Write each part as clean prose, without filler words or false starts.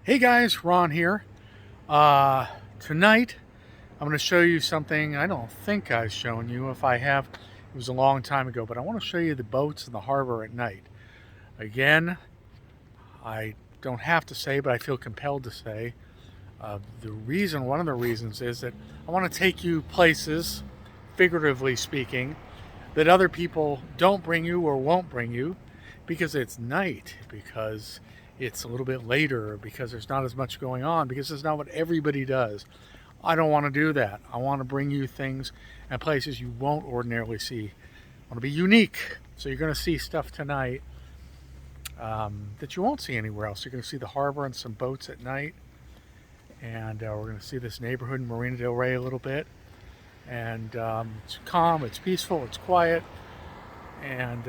Hey guys, Ron here. Tonight I'm going to show you something I don't think I've shown you. If I have, it was a long time ago, but I want to show you the boats in the harbor at night. Again, I don't have to say, but I feel compelled to say, one of the reasons is that I want to take you places, figuratively speaking, that other people don't bring you or won't bring you because it's night, because it's a little bit later, because there's not as much going on, because it's not what everybody does. I don't want to do that. I want to bring you things and places you won't ordinarily see. I want to be unique. So you're going to see stuff tonight that you won't see anywhere else. You're going to see the harbor and some boats at night. And we're going to see this neighborhood in Marina del Rey a little bit. And it's calm, it's peaceful, it's quiet. And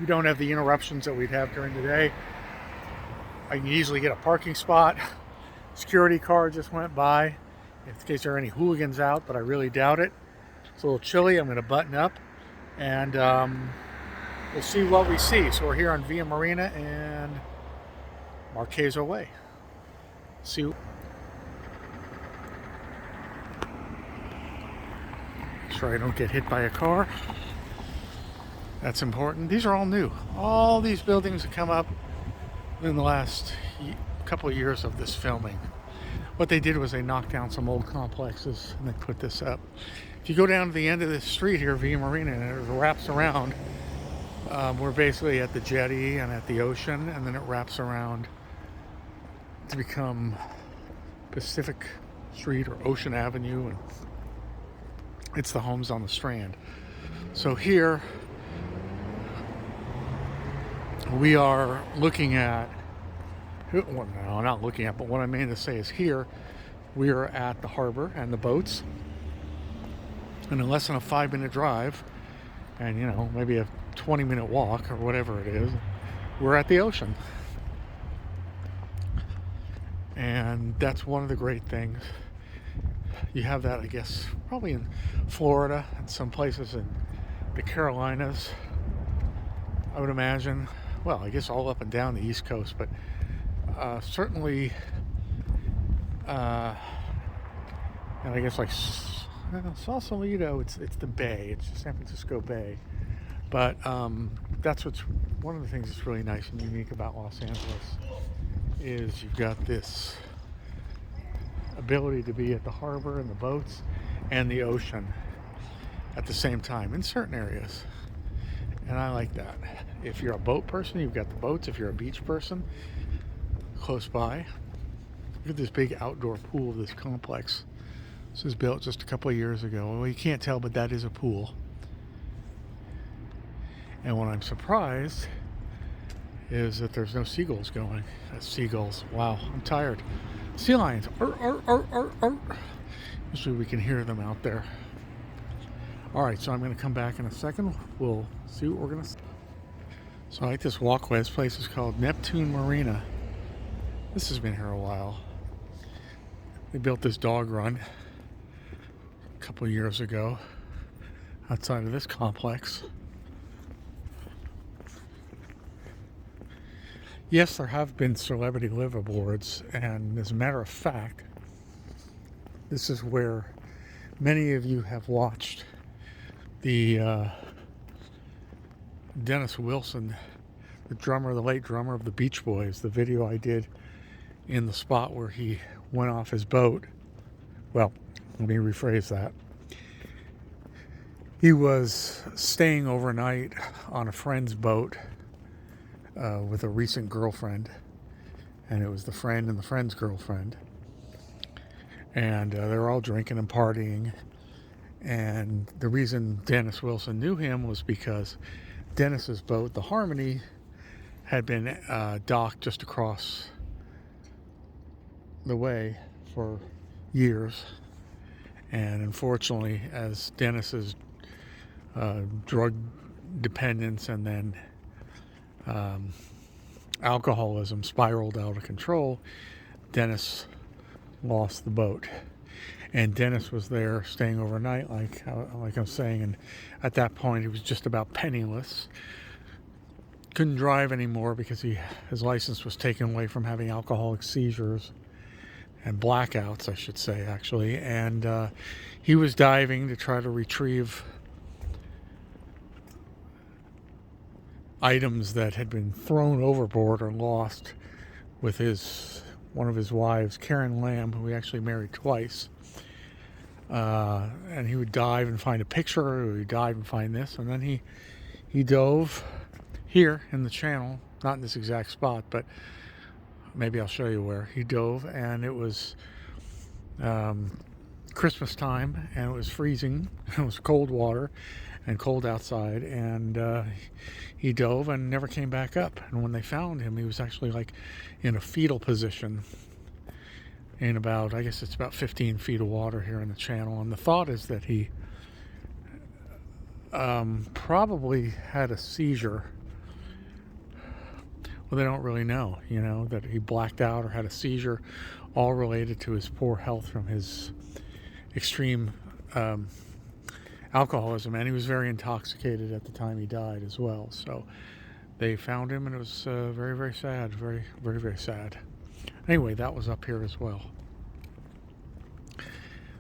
we don't have the interruptions that we'd have during the day. I can easily get a parking spot. Security car just went by in case there are any hooligans out, but I really doubt it. It's a little chilly. I'm going to button up and we'll see what we see. So we're here on Via Marina and Marquesa Way. See. Make sure I don't get hit by a car. That's important. These are all new. All these buildings have come up in the last couple of years of this filming. What they did was they knocked down some old complexes and they put this up. If you go down to the end of this street here, Via Marina, and it wraps around, we're basically at the jetty and at the ocean, and then it wraps around to become Pacific Street or Ocean Avenue, and it's the homes on the Strand. So here we are looking at, well, no, not looking at, but what I mean to say is here we are at the harbor and the boats, and in less than a 5-minute drive, and maybe a 20-minute walk or whatever it is, we're at the ocean. And that's one of the great things. You have that, I guess, probably in Florida and some places in the Carolinas, I would imagine. Well, I guess all up and down the East Coast, but certainly, and I guess like Sausalito, it's the Bay, it's the San Francisco Bay. But that's what's one of the things that's really nice and unique about Los Angeles is you've got this ability to be at the harbor and the boats and the ocean at the same time in certain areas. And I like that. If you're a boat person, you've got the boats. If you're a beach person, close by. Look at this big outdoor pool of this complex. This was built just a couple of years ago. Well, you can't tell, but that is a pool. And what I'm surprised is that there's no seagulls going. That's seagulls. Wow, I'm tired. Sea lions. Usually we can hear them out there. All right, so I'm going to come back in a second. We'll see what we're going to see. So I like this walkway. This place is called Neptune Marina. This has been here a while. They built this dog run a couple of years ago outside of this complex. Yes, there have been celebrity liveaboards, and as a matter of fact, this is where many of you have watched the Dennis Wilson, the late drummer of the Beach Boys, the video I did in the spot where he went off his boat. Well, let me rephrase that. He was staying overnight on a friend's boat with a recent girlfriend, and it was the friend and the friend's girlfriend, and they were all drinking and partying. And the reason Dennis Wilson knew him was because Dennis's boat, the Harmony, had been docked just across the way for years. And unfortunately, as Dennis's drug dependence and then alcoholism spiraled out of control, Dennis lost the boat. And Dennis was there staying overnight, like I'm saying, and at that point he was just about penniless. couldn't drive anymore because his license was taken away from having alcoholic seizures and blackouts, I should say, actually. And he was diving to try to retrieve items that had been thrown overboard or lost with one of his wives, Karen Lamb, who he actually married twice. And he would dive and find a picture, or he'd dive and find this, and then he dove here in the channel, not in this exact spot, but maybe I'll show you where he dove. And it was Christmas time, and it was freezing. It was cold water and cold outside, and he dove and never came back up. And when they found him, he was actually like in a fetal position in about, I guess it's about 15 feet of water here in the channel. And the thought is that he probably had a seizure. Well, they don't really know, that he blacked out or had a seizure, all related to his poor health from his extreme alcoholism. And he was very intoxicated at the time he died as well. So they found him, and it was very, very sad. Very, very, very sad. Anyway, that was up here as well.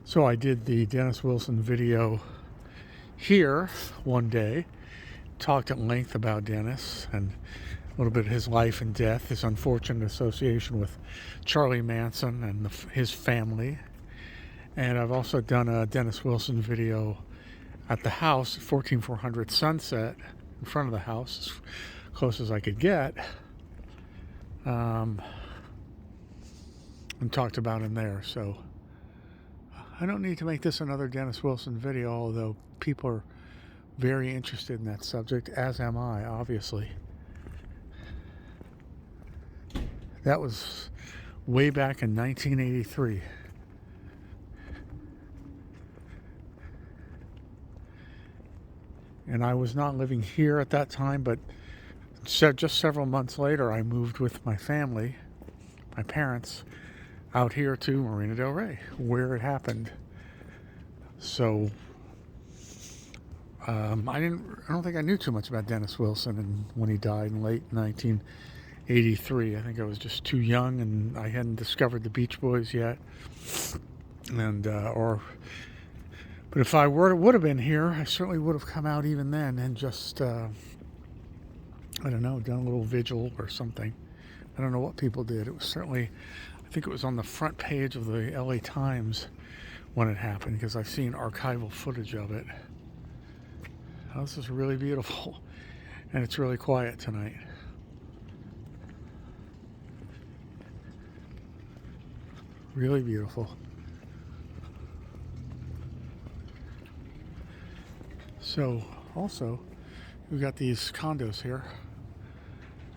So I did the Dennis Wilson video here one day, talked at length about Dennis and a little bit of his life and death, his unfortunate association with Charlie Manson and his family. And I've also done a Dennis Wilson video at the house, 14400 Sunset, in front of the house, as close as I could get. And talked about him there. So I don't need to make this another Dennis Wilson video, although people are very interested in that subject, as am I, obviously. That was way back in 1983. And I was not living here at that time, but just several months later, I moved with my family, my parents, out here to Marina del Rey, where it happened. So I don't think I knew too much about Dennis Wilson when he died in late 1983. I think I was just too young, and I hadn't discovered the Beach Boys yet. And but if I would have been here, I certainly would have come out even then and just I don't know, done a little vigil or something. I don't know what people did. It was certainly, I think it was on the front page of the LA Times when it happened, because I've seen archival footage of it. Oh, this is really beautiful, and it's really quiet tonight. Really beautiful. So also, we've got these condos here.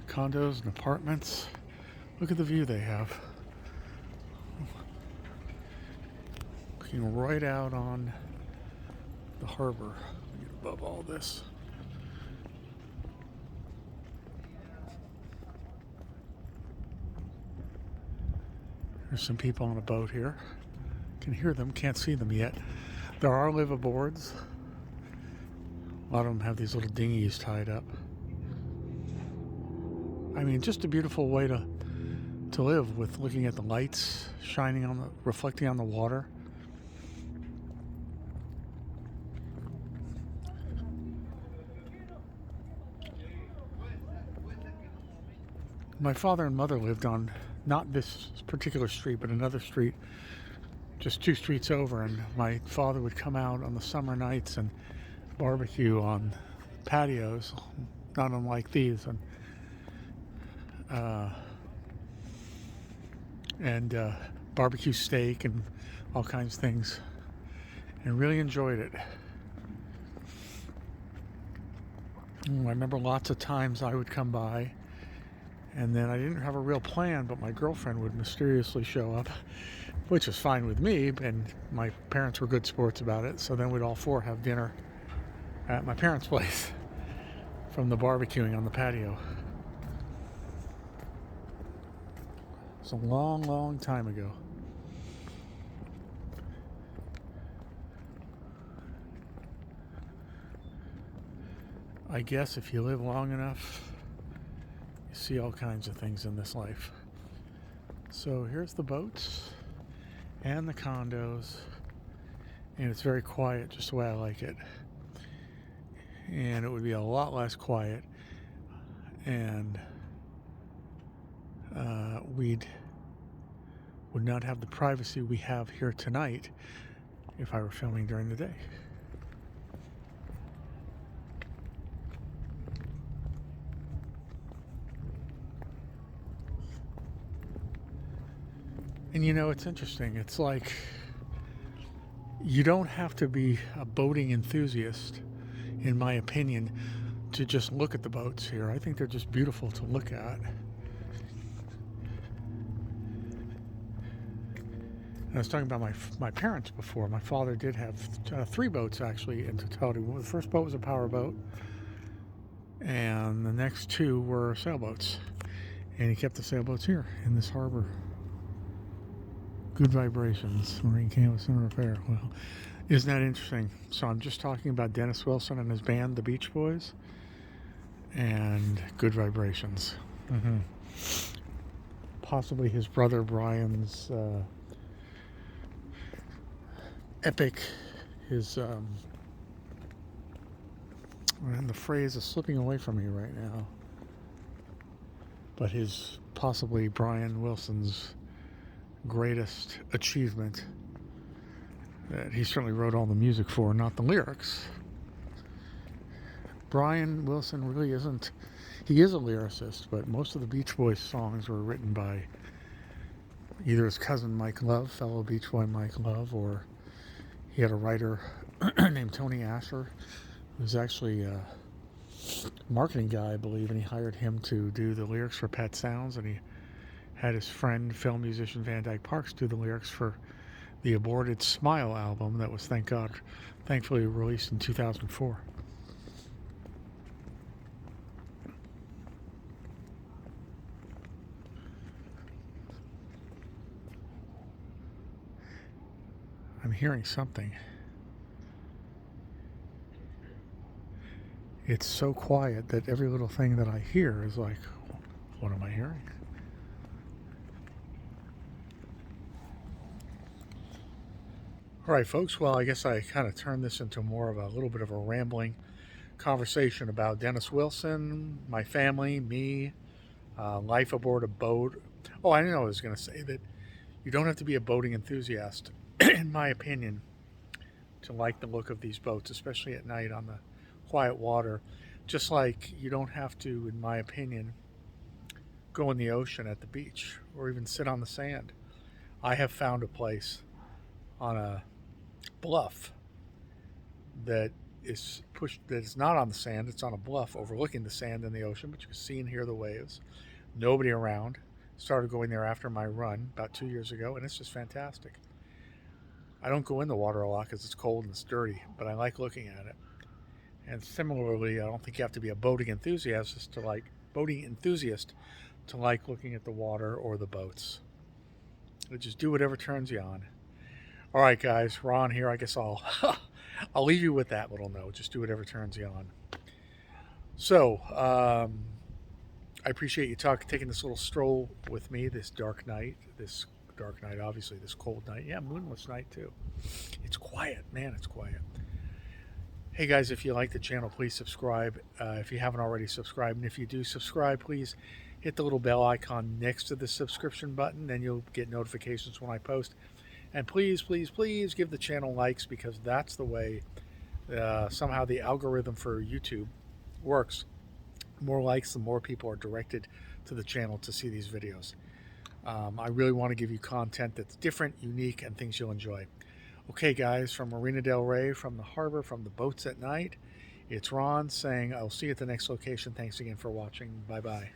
Condos and apartments. Look at the view they have. Looking right out on the harbor. Get above all this. There's some people on a boat here. Can hear them, can't see them yet. There are liveaboards. A lot of them have these little dinghies tied up. I mean, just a beautiful way to live, with looking at the lights shining on reflecting on the water. My father and mother lived on not this particular street, but another street, just 2 streets over, and my father would come out on the summer nights and barbecue on patios, not unlike these, and barbecue steak and all kinds of things, and really enjoyed it. I remember lots of times I would come by, and then I didn't have a real plan, but my girlfriend would mysteriously show up, which was fine with me, and my parents were good sports about it. So then we'd all 4 have dinner at my parents' place from the barbecuing on the patio. It's a long, long time ago. I guess if you live long enough, see all kinds of things in this life. So here's the boats and the condos, and it's very quiet, just the way I like it. And it would be a lot less quiet, and we would not have the privacy we have here tonight if I were filming during the day. And you know, it's interesting. It's like you don't have to be a boating enthusiast, in my opinion, to just look at the boats here. I think they're just beautiful to look at. I was talking about my parents before. My father did have 3 boats actually in totality. The first boat was a power boat, and the next 2 were sailboats. And he kept the sailboats here in this harbor. Good vibrations, marine canvas and repair. Well, isn't that interesting? So I'm just talking about Dennis Wilson and his band, the Beach Boys, and good vibrations. Possibly his brother Brian's epic, his and the phrase is slipping away from me right now, but his possibly Brian Wilson's greatest achievement that he certainly wrote all the music for, not the lyrics. Brian Wilson really isn't, he is a lyricist, but most of the Beach Boys songs were written by either his cousin Mike Love, fellow Beach Boy Mike Love, or he had a writer named Tony Asher, who's actually a marketing guy, I believe, and he hired him to do the lyrics for Pet Sounds, and he had his friend, film musician Van Dyke Parks, do the lyrics for the aborted Smile album that was, thankfully released in 2004. I'm hearing something. It's so quiet that every little thing that I hear is like, what am I hearing? All right, folks. Well, I guess I kind of turned this into more of a little bit of a rambling conversation about Dennis Wilson, my family, me, life aboard a boat. Oh, I know I was going to say that you don't have to be a boating enthusiast, in my opinion, to like the look of these boats, especially at night on the quiet water. Just like you don't have to, in my opinion, go in the ocean at the beach or even sit on the sand. I have found a place on a bluff that is not on the sand. It's on a bluff overlooking the sand and the ocean, but you can see and hear the waves. Nobody around. Started going there after my run about 2 years ago, and it's just fantastic. I don't go in the water a lot because it's cold and it's dirty, but I like looking at it. And similarly, I don't think you have to be a boating enthusiast to like looking at the water or the boats. But just do whatever turns you on. All right, guys, Ron here. I guess I'll leave you with that little note. Just do whatever turns you on. So, I appreciate you taking this little stroll with me this dark night, obviously, this cold night. Yeah, moonless night, too. It's quiet, man, it's quiet. Hey, guys, if you like the channel, please subscribe. If you haven't already subscribed, and if you do subscribe, please hit the little bell icon next to the subscription button, then you'll get notifications when I post. And please, please, please give the channel likes, because that's the way somehow the algorithm for YouTube works. More likes, the more people are directed to the channel to see these videos. I really want to give you content that's different, unique, and things you'll enjoy. Okay, guys, from Marina Del Rey, from the harbor, from the boats at night, it's Ron saying I'll see you at the next location. Thanks again for watching. Bye-bye.